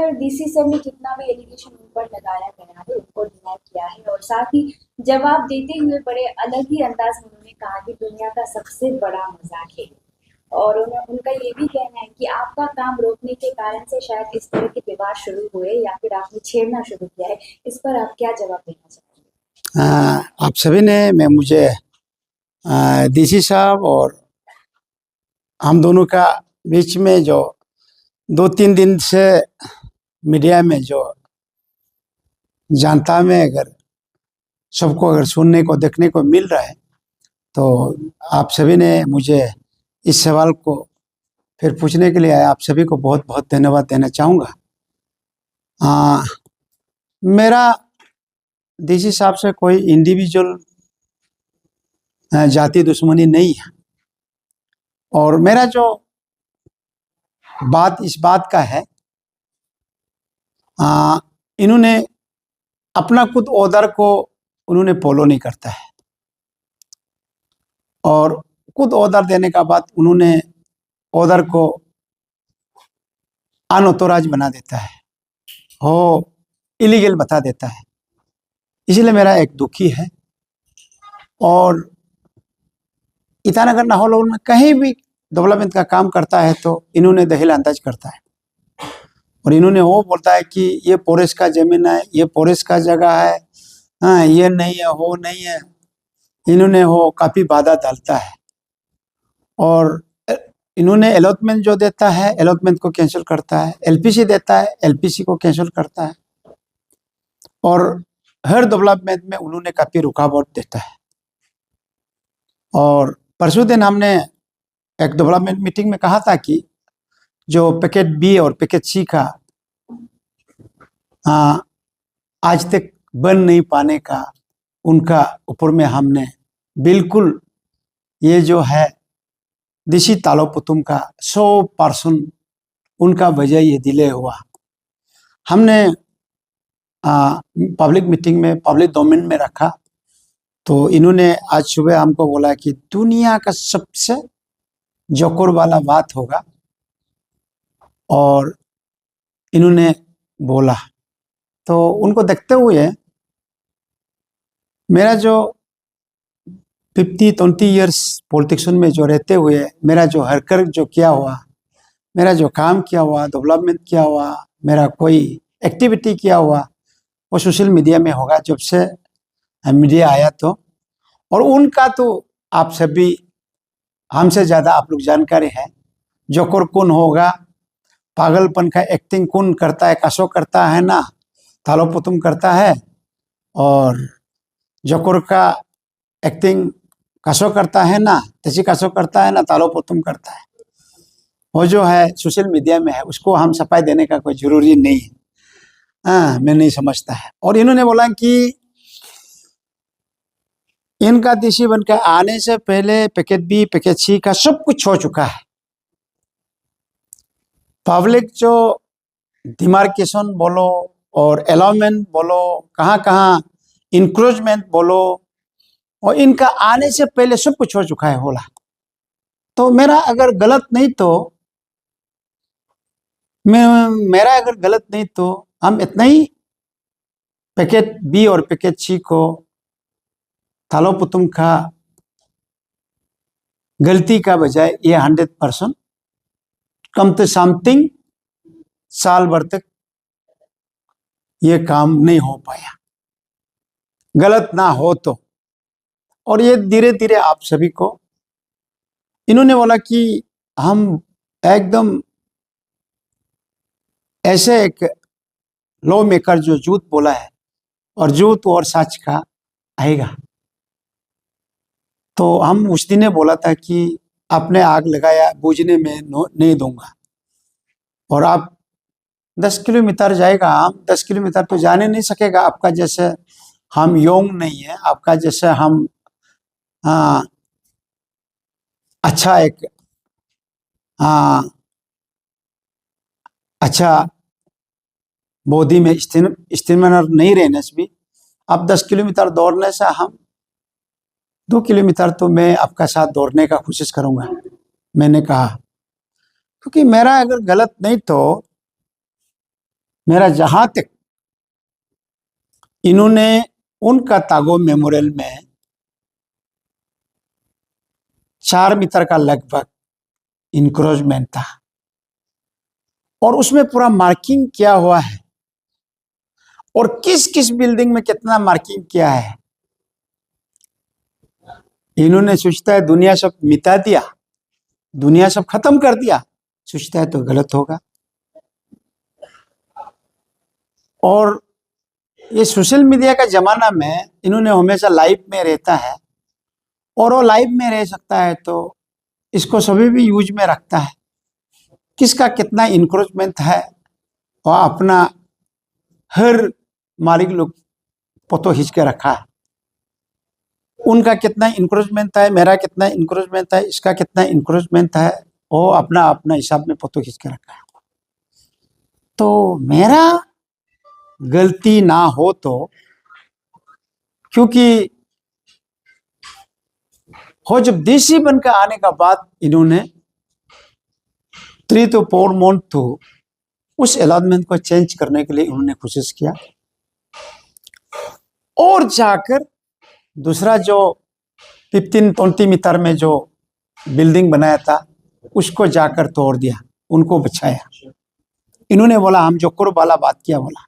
पर DC sir ने जितना भी एलिगेशन उन पर लगाया गया है उनको डिनाई किया है और साथ ही जवाब देते हुए बड़े अलग ही अंदाज में उन्होंने कहा कि दुनिया का सबसे बड़ा मजाक है। और उनका ये भी कहना है कि आपका काम रोकने के कारण से शायद इस तरह के विवाद शुरू हुए या फिर आपने छेड़ना शुरू किया है। इस पर आप क्या जवाब देना चाहेंगे? आप सभी ने मैं मुझे डीसी साहब और हम दोनों का बीच में जो 2-3 दिन से मीडिया में जो जनता में अगर सबको अगर सुनने को देखने को मिल रहा है, तो आप सभी ने मुझे इस सवाल को फिर पूछने के लिए आप सभी को बहुत बहुत धन्यवाद देना चाहूँगा। मेरा डीसी साहब से कोई इंडिविजुअल जाति दुश्मनी नहीं है, और मेरा जो बात इस बात का है, इन्होंने अपना खुद ऑर्डर को उन्होंने फॉलो नहीं करता है, और खुद ऑर्डर देने का बाद उन्होंने ऑर्डर को अनऑथोराइज बना देता है, वो इलीगल बता देता है। इसलिए मेरा एक दुखी है। और ईटानगर नाहरलगुन में कहीं भी डेवलपमेंट का काम करता है तो इन्होंने दखल अंदाज करता है, और इन्होंने वो बोलता है कि ये फॉरेस्ट का जमीन है, ये फॉरेस्ट का जगह है, हाँ ये नहीं है, वो नहीं है। इन्होंने वो काफ़ी बाधा डालता है, और इन्होंने अलॉटमेंट जो देता है अलॉटमेंट को कैंसिल करता है, एलपीसी देता है एलपीसी को कैंसिल करता है, और हर डेवलपमेंट में उन्होंने काफ़ी रुकावट देता है। और परसों दिन हमने एक डेवलपमेंट मीटिंग में कहा था कि जो पैकेट बी और पैकेट सी का आज तक बन नहीं पाने का उनका ऊपर में हमने बिल्कुल ये जो है डीसी तालोपुतुम का 100% उनका वजह ये डिले हुआ। हमने पब्लिक मीटिंग में पब्लिक डोमेन में रखा, तो इन्होंने आज सुबह हमको बोला कि दुनिया का सबसे जोकर वाला बात होगा, और इन्होंने बोला। तो उनको देखते हुए मेरा जो 50-20 ईयर्स पॉलिटिक्स में जो रहते हुए मेरा जो हरकत जो किया हुआ, मेरा जो काम किया हुआ, डेवलपमेंट किया हुआ, मेरा कोई एक्टिविटी किया हुआ, वो सोशल मीडिया में होगा जब से मीडिया आया। तो और उनका तो आप सभी हमसे ज़्यादा आप लोग जानकारी है, जोकर कौन होगा, पागलपन का एक्टिंग कौन करता है, कसो करता है ना, तालोपुतुम करता है, और जोकर का एक्टिंग कसो करता है ना, तसी कसो करता है ना, तालोपुतुम करता है। वो जो है सोशल मीडिया में है, उसको हम सफाई देने का कोई जरूरी नहीं है। मैं नहीं समझता है। और इन्होंने बोला कि इनका डीसी बनकर आने से पहले पैकेट बी पैकेट सी का सब कुछ हो चुका है। पब्लिक जो डिमार्केशन बोलो और अलाउमेंट बोलो, कहाँ कहाँ इंक्रोचमेंट बोलो, और इनका आने से पहले सब कुछ हो चुका है बोला। तो मेरा अगर गलत नहीं तो हम इतना ही पैकेट बी और पैकेट सी को तालोपुतुम का गलती का बजाय ये 100% कम से समथिंग साल भर तक ये काम नहीं हो पाया, गलत ना हो तो। और ये धीरे धीरे आप सभी को इन्होंने बोला कि हम एकदम ऐसे एक लॉ मेकर जो झूठ बोला है और झूठ और सच का आएगा। तो हम उस दिन ने बोला था कि आपने आग लगाया बुझने में नहीं दूंगा, और आप 10 किलोमीटर जाएगा, हम 10 किलोमीटर तो जाने नहीं सकेगा। आपका जैसे हम योंग नहीं है, आपका जैसे हम अच्छा एक अच्छा बॉडी में स्टेमिना नहीं रहने से भी आप 10 किलोमीटर दौड़ने से हम 2 किलोमीटर तो मैं आपका साथ दौड़ने का कोशिश करूंगा, मैंने कहा। क्योंकि मेरा अगर गलत नहीं तो मेरा जहां तक इन्होंने उनका तागो मेमोरियल में 4 मीटर का लगभग इंक्रोचमेंट था और उसमें पूरा मार्किंग किया हुआ है और किस किस बिल्डिंग में कितना मार्किंग किया है। इन्होंने सोचता है दुनिया सब मिटा दिया, दुनिया सब खत्म कर दिया, सोचता है तो गलत होगा। और ये सोशल मीडिया का जमाना में इन्होंने हमेशा लाइव में रहता है और वो लाइव में रह सकता है तो इसको सभी भी यूज में रखता है। किसका कितना इंक्रोचमेंट है और अपना हर मालिक लोग फोटो खींच के रखा है। उनका कितना इंक्रोचमेंट है, मेरा कितना इंक्रोचमेंट है, इसका कितना इंक्रोचमेंट है, वो अपना अपना हिसाब में फोटो खींच के रखा है। तो मेरा गलती ना हो तो, क्योंकि हो जब देसी बनकर आने का बाद इन्होंने 3 to 4 month तो उस अलॉटमेंट को चेंज करने के लिए उन्होंने कोशिश किया और जाकर दूसरा जो 15-20 मीटर में जो बिल्डिंग बनाया था उसको जाकर तोड़ दिया, उनको बचाया। इन्होंने बोला हम जोक्कुर वाला बात किया, बोला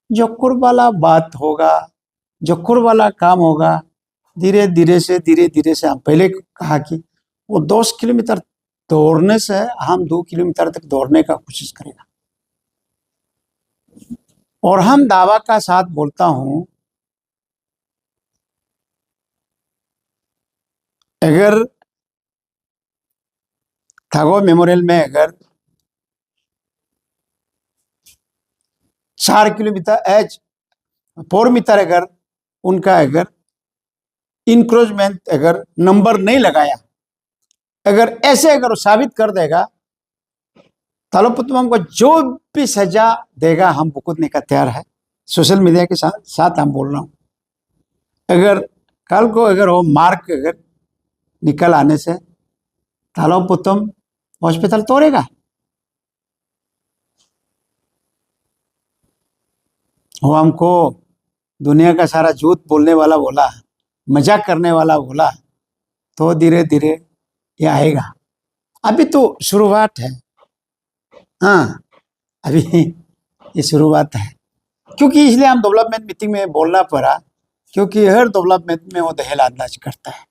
जोक्कुर वाला बात होगा, जोक्कुर वाला काम होगा, धीरे धीरे से हम पहले कहा कि वो 10 किलोमीटर दौड़ने से हम 2 किलोमीटर तक दौड़ने का कोशिश करेगा। और हम दावा का साथ बोलता हूं, अगर थागो मेमोरियल में अगर 4 किलोमीटर 4 मीटर अगर उनका अगर इंक्रोचमेंट अगर नंबर नहीं लगाया, अगर ऐसे अगर वो साबित कर देगा, तालोपुतमम को जो भी सजा देगा हम भुगतने का तैयार है। सोशल मीडिया के साथ हम बोल रहा हूं, अगर कल को अगर वो मार्क अगर निकल आने से तालोपुतम हॉस्पिटल तोड़ेगा, वो हमको दुनिया का सारा झूठ बोलने वाला बोला, मजाक करने वाला बोला, तो धीरे धीरे ये आएगा। अभी तो शुरुआत है, हाँ अभी ये शुरुआत है। क्योंकि इसलिए हम डेवलपमेंट मीटिंग में बोलना पड़ा, क्योंकि हर डेवलपमेंट में वो दहेल अंदाज करता है,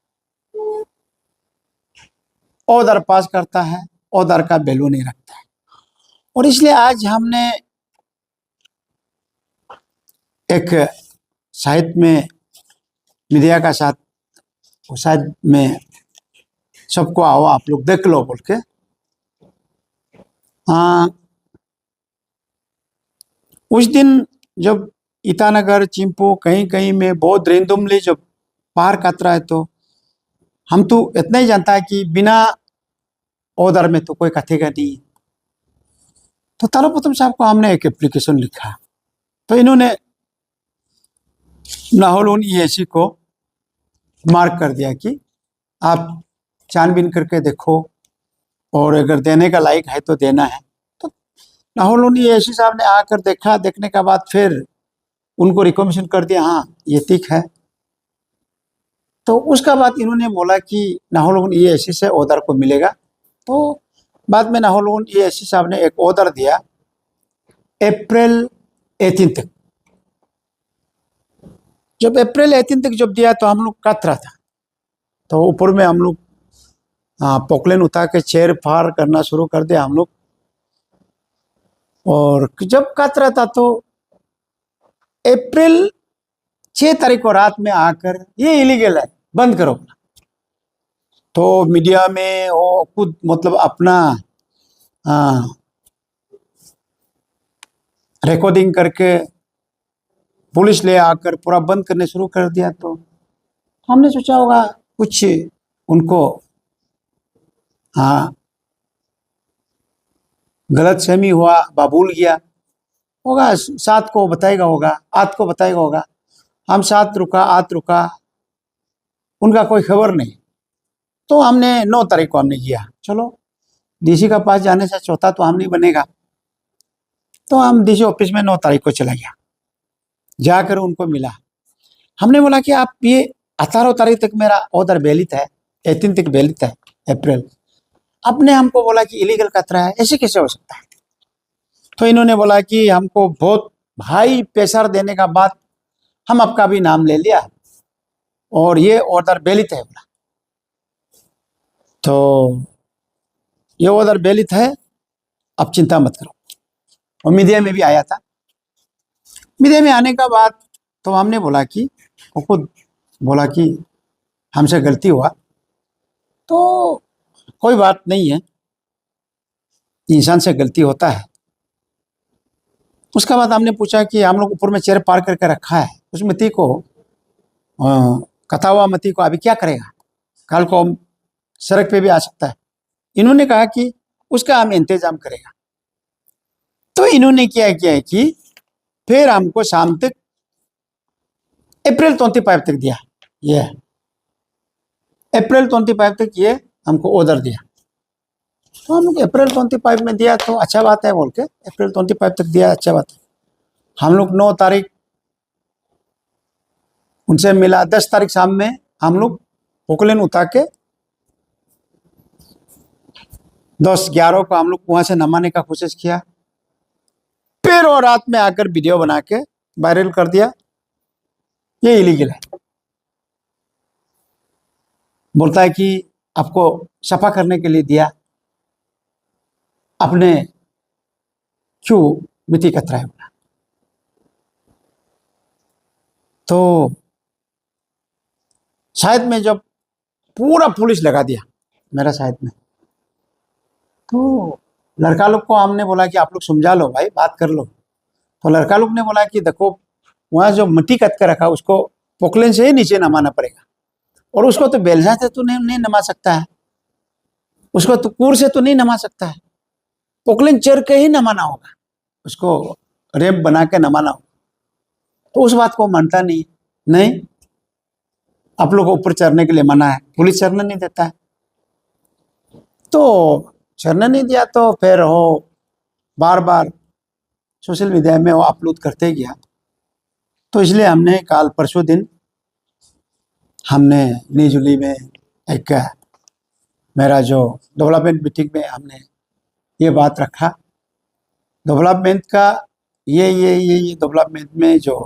ऑर्डर पास करता है, ऑर्डर का वैल्यू नहीं रखता है। और इसलिए आज हमने एक साहित्य में मीडिया का साथ शायद में सबको आओ आप लोग देख लो बोल के, उस दिन जब ईटानगर चिंपू कहीं कहीं में बहुत रेंडमली जब पार कतरा है, तो हम तो इतना ही जानता है कि बिना ऑर्डर में तो कोई कथेगा नहीं। तो तालोपुतम साहब को हमने एक एप्लीकेशन लिखा, तो इन्होंने नाहरलगुन ईएसी को मार्क कर दिया कि आप छानबीन करके देखो और अगर देने का लायक है तो देना है। तो नाहरलगुन ईएसी साहब ने आकर देखा, देखने के बाद फिर उनको रिकमेंडेशन कर दिया, हाँ ये ठीक है। तो उसका बाद इन्होंने बोला कि नाहरलगुन ईएसी से ऑर्डर को मिलेगा। तो बाद में नाहरलगुन ईएसी साहब ने एक ऑर्डर दिया अप्रैल 18 तक। जब अप्रैल 18 तक जब दिया तो हम लोग कतरा था, तो ऊपर में हम लोग पोकलेन उतार के चेयर फार करना शुरू कर दिया हम लोग। और जब कतरा था तो अप्रैल 6 तारीख को रात में आकर ये इलीगल है, बंद करो। तो मीडिया में वो खुद मतलब अपना रिकॉर्डिंग करके पुलिस ले आकर पूरा बंद करने शुरू कर दिया। तो हमने सोचा होगा कुछ उनको गलतफहमी हुआ, भूल गया होगा, 7 को बताएगा होगा, 8 को बताएगा होगा। हम 7 रुका, 8 रुका, उनका कोई खबर नहीं। तो हमने 9 तारीख को हमने किया, चलो डीसी का पास जाने से चौथा तो हम नहीं बनेगा। तो हम डीसी ऑफिस में 9 तारीख को चला गया, जाकर उनको मिला। हमने बोला कि आप ये 18 तारीख तक मेरा ऑर्डर वैलिड है, 18 तक वैलिड है अप्रैल, आपने हमको बोला कि इलीगल खतरा है, ऐसे कैसे हो सकता है? तो इन्होंने बोला कि हमको बहुत हाई प्रेशर देने का बाद हम आपका भी नाम ले लिया और ये ऑर्डर वैलिड है बोला। तो ये ऑर्डर वैलिड है, अब चिंता मत करो। और मीडिया में भी आया था। मीडिया में आने का बाद तो हमने बोला कि वो खुद बोला कि हमसे गलती हुआ, तो कोई बात नहीं है, इंसान से गलती होता है। उसके बाद हमने पूछा कि हम लोग ऊपर में चेयर पार करके रखा है, उस मती को कथा हुआ मती को अभी क्या करेगा, कल को सड़क पे भी आ सकता है। इन्होंने कहा कि उसका हम इंतजाम करेगा। तो इन्होंने क्या किया है कि फिर हमको शाम तक अप्रैल 25 तक दिया, ये अप्रैल 25 तक ये हमको ऑर्डर दिया। तो हम लोग अप्रैल 25 में दिया तो अच्छा बात है बोल के अप्रैल 25 तक दिया, अच्छा बात है। हम लोग 9 तारीख उनसे मिला, 10 तारीख शाम में हम लोग पोकलेन उतार के 10-11 को हम लोग वहां से नमाने का कोशिश किया। फिर और रात में आकर वीडियो बना के वायरल कर दिया, ये इलीगल है। बोलता है कि आपको सफा करने के लिए दिया, आपने क्यों मिट्टी कतरा है बोला। तो शायद में जब पूरा पुलिस लगा दिया मेरा साइड में, तो लड़का लोग को हमने बोला कि आप लोग समझा लो भाई, बात कर लो। तो लड़का लोग ने बोला कि देखो वहाँ जो मिट्टी कत कर रखा उसको पोकलेन से ही नीचे नमाना पड़ेगा, और उसको तो बेलजा से तो नहीं नमा सकता है, उसको तो कूर से तो नहीं नमा सकता है, पोकलेन चढ़ के ही नमाना होगा, उसको रेप बना के नमाना होगा। तो उस बात को मानता नहीं, नहीं आप लोग को ऊपर चढ़ने के लिए मना है, पुलिस चढ़ने नहीं देता है। तो चढ़ने नहीं दिया, तो फिर वो बार बार सोशल मीडिया में वो अपलोड करते गया। तो इसलिए हमने कल परसों दिन हमने नीजुली में एक मेरा जो डेवलपमेंट मीटिंग में हमने ये बात रखा, डेवलपमेंट का ये डेवलपमेंट में जो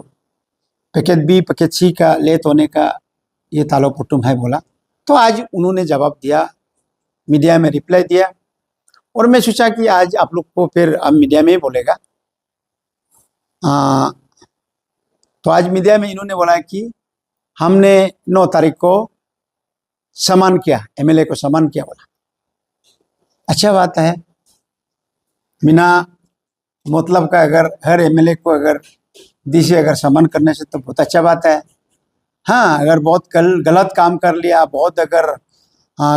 पैकेट बी पैकेट सी का लेट होने का ये तालो पुटुम है बोला। तो आज उन्होंने जवाब दिया, मीडिया में रिप्लाई दिया, और मैं सोचा कि आज आप लोग को फिर अब मीडिया में ही बोलेगा। तो आज मीडिया में इन्होंने बोला कि हमने 9 तारीख को सम्मान किया, एमएलए को सम्मान किया बोला। अच्छा बात है, बिना मतलब का अगर हर एमएलए को अगर डीसी अगर सम्मान करने से तो बहुत अच्छा बात है। हाँ, अगर बहुत गलत काम कर लिया, बहुत अगर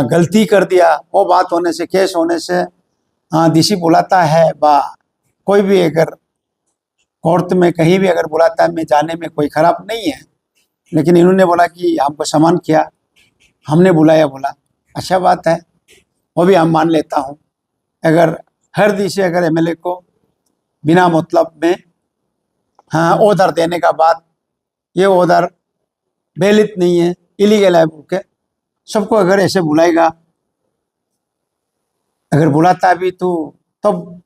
गलती कर दिया, वो बात होने से, केस होने से डीसी बुलाता है, बा कोई भी अगर कोर्ट में कहीं भी अगर बुलाता है, मैं जाने में कोई खराब नहीं है। लेकिन इन्होंने बोला कि हमको सम्मान किया, हमने बुलाया बोला, अच्छा बात है, वो भी हम मान लेता हूँ। अगर हर डीसी अगर एमएलए को बिना मतलब में ऑर्डर देने का बाद ये ऑर्डर वैलिड नहीं है, इलीगल है बोल के सबको अगर ऐसे बुलाएगा, अगर बुलाता भी तो तब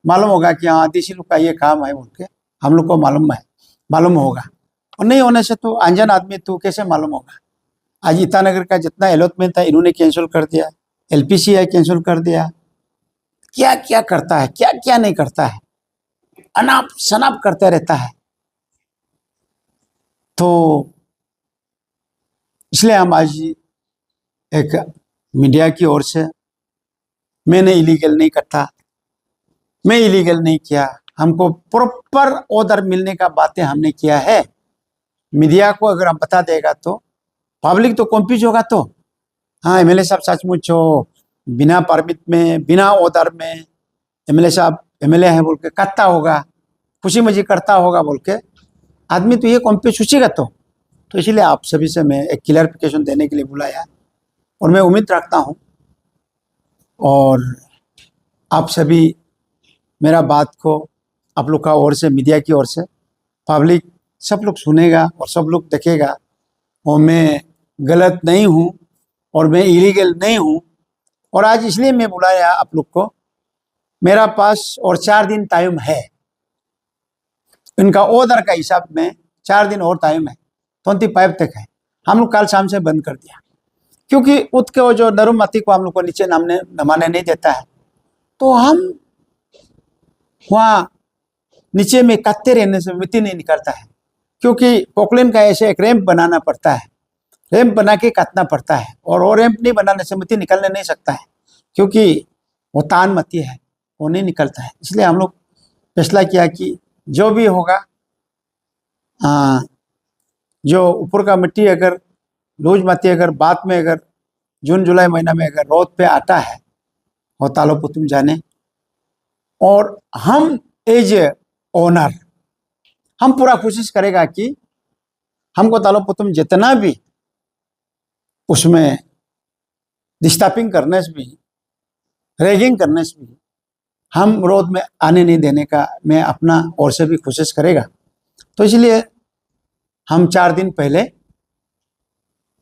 मालूम होगा कि हाँ डीसी लोग का ये काम है बोल के हम लोग को मालूम होगा। और नहीं होने से तो अनजान आदमी तो कैसे मालूम होगा। आज ईटानगर का जितना अलॉटमेंट था इन्होंने कैंसिल कर दिया, एलपीसीआई कैंसिल कर दिया, क्या क्या करता है, क्या क्या नहीं करता है, अनाप शनाप करते रहता है। तो इसलिए हम आज एक मीडिया की ओर से, मैंने इलीगल नहीं करता, मैं इलीगल नहीं किया, हमको प्रॉपर ऑर्डर मिलने का बातें हमने किया है। मीडिया को अगर हम बता देगा तो पब्लिक तो कंफ्यूज होगा। तो हाँ, एमएलए साहब सचमुच हो बिना परमिट में, बिना ऑर्डर में एमएलए साहब एमएलए है बोल के करता होगा, खुशी मजी करता होगा बोल के आदमी तो ये कंफ्यूज सोचेगा। तो इसीलिए आप सभी से मैं एक क्लियरिफिकेशन देने के लिए बुलाया, और मैं उम्मीद रखता हूँ और आप सभी मेरा बात को आप लोग का ओर से, मीडिया की ओर से, पब्लिक सब लोग सुनेगा और सब लोग देखेगा और मैं गलत नहीं हूँ और मैं इलीगल नहीं हूँ। और आज इसलिए मैं बुलाया आप लोग को, मेरा पास और 4 दिन टाइम है, इनका ऑर्डर का हिसाब में 4 दिन और टाइम है, 25 तक है। हम लोग कल शाम से बंद कर दिया, क्योंकि उत के वो जो नरुमती को हम लोग को नीचे नमाने नहीं देता है, तो हम वहाँ नीचे में काटते रहने से मिट्टी नहीं निकलता है, क्योंकि पोकलेन का ऐसे एक रैंप बनाना पड़ता है, रैंप बना के काटना पड़ता है, और वो रैंप नहीं बनाने से मिट्टी निकलने नहीं सकता है, क्योंकि वो तान मती है, वो नहीं निकलता है। इसलिए हम लोग फैसला किया कि जो भी होगा, जो ऊपर का मिट्टी अगर लूज मती अगर बाद में अगर जून जुलाई महीना में अगर रोड पे आता है वो तालो पुतुम जाने, और हम एज ए ओनर हम पूरा कोशिश करेगा कि हमको तालो पुतुम जितना भी उसमें डिस्टर्बिंग करने से भी, रैगिंग करने से भी हम रोड में आने नहीं देने का मैं अपना ओर से भी कोशिश करेगा। तो इसलिए हम 4 दिन पहले,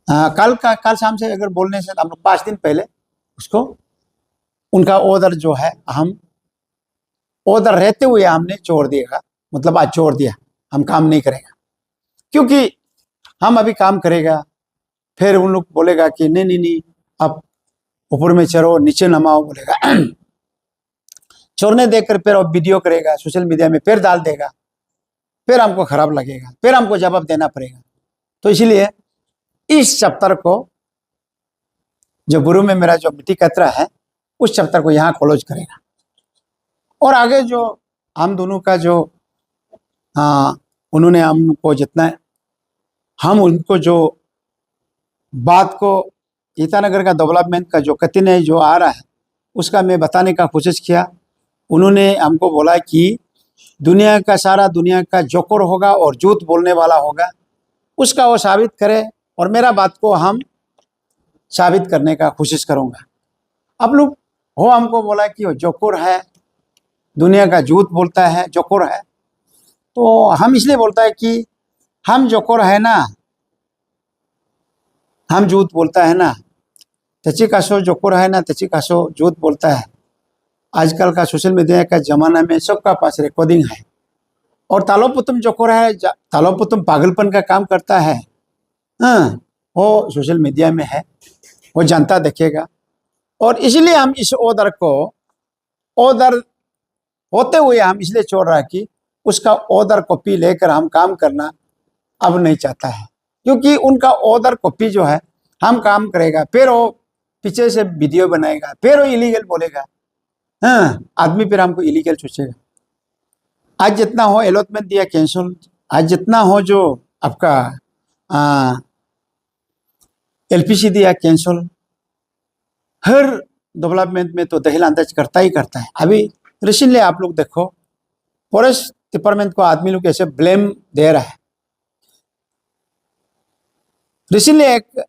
कल शाम से अगर बोलने से हम लोग 5 दिन पहले उसको, उनका ऑर्डर जो है, हम ऑर्डर रहते हुए हमने छोड़ दिएगा, मतलब आज छोड़ दिया, हम काम नहीं करेगा, क्योंकि हम अभी काम करेगा फिर उन लोग बोलेगा कि नहीं नहीं नहीं अब ऊपर में चढ़ो नीचे नमाओ बोलेगा छोड़ने देकर फिर अब वीडियो करेगा, सोशल मीडिया में फिर डाल देगा, फिर हमको खराब लगेगा, फिर हमको जवाब देना पड़ेगा। तो इसलिए इस चैप्टर को, जो गुरु में मेरा जो मिट्टी कतरा है, उस चैप्टर को यहाँ क्लोज करेगा, और आगे जो हम दोनों का जो उन्होंने हमको जितना, हम उनको जो बात को ईटानगर का डेवलपमेंट का जो कठिनाई जो आ रहा है उसका मैं बताने का कोशिश किया। उन्होंने हमको बोला कि दुनिया का सारा दुनिया का जोकर होगा और झूठ बोलने वाला होगा, उसका वो साबित करे, और मेरा बात को हम साबित करने का कोशिश करूँगा। आप लोग हो हमको बोला कि वो जोकर है, दुनिया का झूठ बोलता है, जोकर है, तो हम इसलिए बोलता है कि हम जोकर है ना, हम झूठ बोलता है ना, तची कासो जोकर है ना, तची कासो झूठ बोलता है। आजकल का सोशल मीडिया का जमाना में सबका पास रिकॉर्डिंग है, और तालो पुतुम जोकर है, तालो पुतुम पागलपन का काम करता है, वो सोशल मीडिया में है, वो जनता देखेगा। और इसलिए हम इस ऑर्डर को, ऑर्डर होते हुए हम इसलिए छोड़ रहा है कि उसका ऑर्डर कॉपी लेकर हम काम करना अब नहीं चाहता है, क्योंकि उनका ऑर्डर कॉपी जो है हम काम करेगा, फिर वो पीछे से वीडियो बनाएगा, फिर वो इलीगल बोलेगा, आदमी फिर हमको इलीगल सोचेगा। आज जितना हो अलॉटमेंट दिया कैंसिल, आज जितना हो जो आपका एलपीसी दिया कैंसिल, हर डेवलपमेंट में तो दखल अंदाज करता ही करता है। अभी रिसेंटली आप लोग देखो, फॉरेस्ट डिपार्टमेंट को आदमी लोग ऐसे ब्लेम दे रहा है। रिसेंटली एक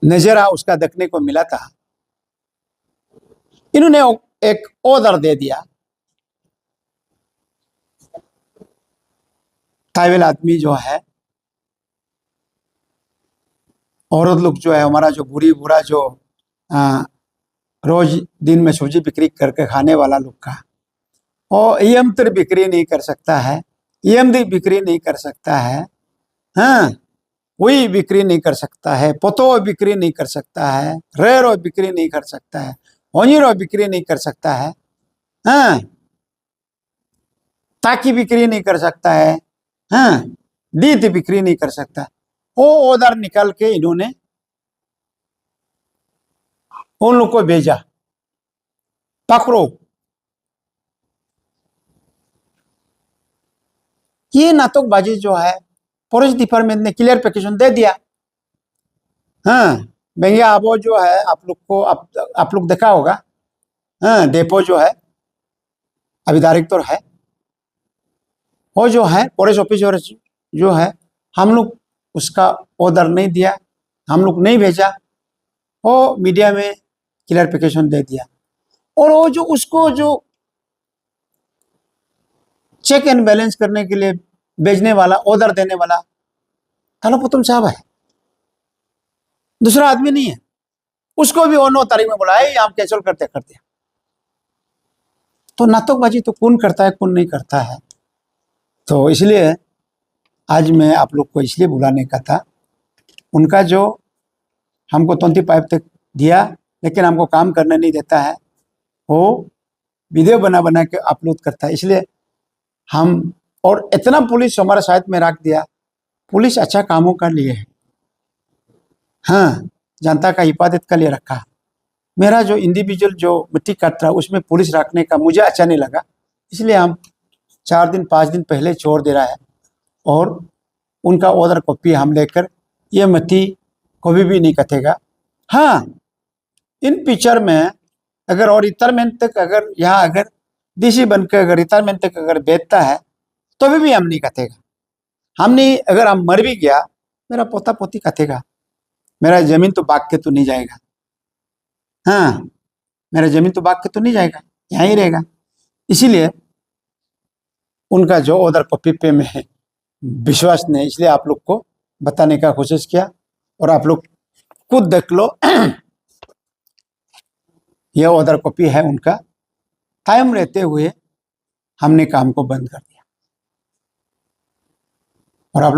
नजरा उसका देखने को मिला था, इन्होंने एक ऑर्डर दे दिया, ट्राइबल आदमी जो है, औरत लोग जो है, हमारा जो बुरा जो रोज दिन में सब्जी बिक्री करके खाने वाला लोग का, और ईएमतर बिक्री नहीं कर सकता है, ईएमडी बिक्री नहीं कर सकता है, वही बिक्री नहीं कर सकता है, पोतो बिक्री नहीं कर सकता है, रेरो बिक्री नहीं कर सकता है, ओनिरो बिक्री नहीं कर सकता है, ताकि बिक्री नहीं कर सकता है, दीद बिक्री नहीं कर सकता। वो ऑर्डर निकाल के इन्होंने उन लोग को भेजा, पकड़ो। ये नाटकबाजी जो है, फॉरेस्ट डिपार्टमेंट ने क्लियरिफिकेशन दे दिया। भैया अब वो जो है आप लोग को, आप लोग देखा होगा, डेपो जो है अभी डायरेक्टर है, वो जो है फॉरेस्ट ऑफिसर जो है, हम लोग उसका ऑर्डर नहीं दिया, हम लोग नहीं भेजा, वो मीडिया में क्लियरिफिकेशन दे दिया। और वो जो उसको जो चेक एंड बैलेंस करने के लिए भेजने वाला, ऑर्डर देने वाला थलापतुम साहब है, दूसरा आदमी नहीं है। उसको भी 9 तारीख में बोला है, हम कैंसिल करते करते। तो नाटकबाजी तो कौन करता है, कौन नहीं करता है। तो इसलिए आज मैं आप लोग को इसलिए बुलाने का था, उनका जो हमको 25 तक दिया लेकिन हमको काम करने नहीं देता है, वो वीडियो बना बना के अपलोड करता है। इसलिए हम, और इतना पुलिस हमारे साथ में रख दिया। पुलिस अच्छा कामों का लिए है, हाँ, जनता का हिफाजत का लिए रखा। मेरा जो इंडिविजुअल जो मिट्टी काट रहा उसमें पुलिस रखने का मुझे अच्छा नहीं लगा, इसलिए हम 4 दिन 5 दिन पहले छोड़ दे रहा है। और उनका ऑर्डर कॉपी हम लेकर, ये मिट्टी कभी भी नहीं कटेगा। हाँ, इन पिक्चर में अगर और रिटायरमेंट तक अगर यहाँ अगर डीसी बनकर अगर रिटायरमेंट तक अगर बेचता है तो भी हम नहीं कटेगा। हम नहीं, अगर हम मर भी गया, मेरा पोता पोती कटेगा, मेरा जमीन तो भाग के तो नहीं जाएगा। हाँ, मेरा जमीन तो भाग के तो नहीं जाएगा, यहाँ ही रहेगा। इसीलिए उनका जो ऑर्डर कॉपी पे मैं विश्वास नहीं, इसलिए आप लोग को बताने का कोशिश किया। और आप लोग खुद देख लो, यह ऑर्डर कॉपी है उनका। टाइम रहते हुए हमने काम को बंद कर दिया। और आप लोग